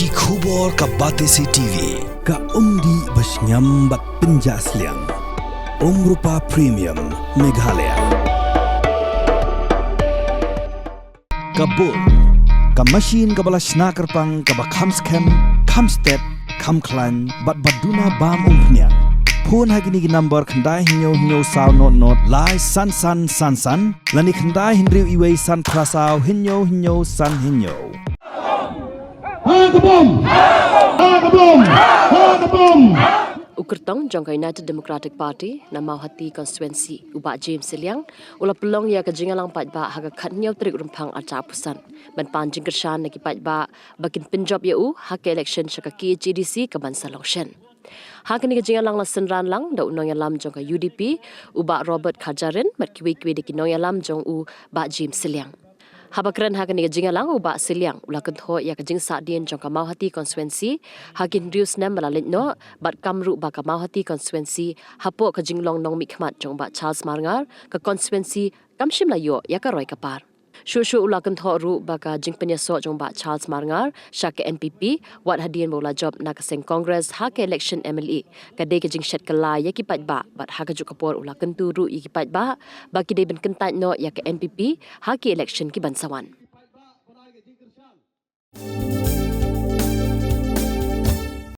Ki khubor ka Batesi TV. Ka umdi basnyam bat penjas liang. Rupa Premium Meghalaya. Kabul. Ka machine ka balas snaker pang ka bakham scam, kham step, kham klan, bat baduna bam umpnyang. Phone hagini ki number khandai hinyo saw not lai san lani khandai hinriu iwei san prasaw hinyo san hinyo. Ukertong jangka United Democratic Party na Mauhati Constituency ubak James Siliang ula pelong ya kejingalang Paidbah haga khatnyau trik rumpang aca pusan ban panjing kershan naki Paidbah bakin penjob ya hak election syakaki GDC ke bansa Elekshon. Hak ni kejingalang la senran lang da unong yalam jangka UDP ubak Robert Kajarin mat kiwi de kinong yalam jong bak James Siliang. Habakran hak ni kejingalang ubak Siliang ula kentho ya kejing sadien jangka Mauhati Constituency hakin rius nam balalit no bat kamru baka Mauhati Constituency hapo kejinglong nong mikmat jong bak Charles Marngar ke constituency kamshim layo ya ka roi kapar. Shushu ula kentho ru baka jing penyaso jong bak Charles Marngar syak ke NPP wat hadien bola job na kaseng Congress hak election MLA kade kejing shet kala ya ki Paidbah bat hak juk kapor ula kentu ru ki Paidbah baki de ben Kyntait no ya ke NPP hak election ki bansawan.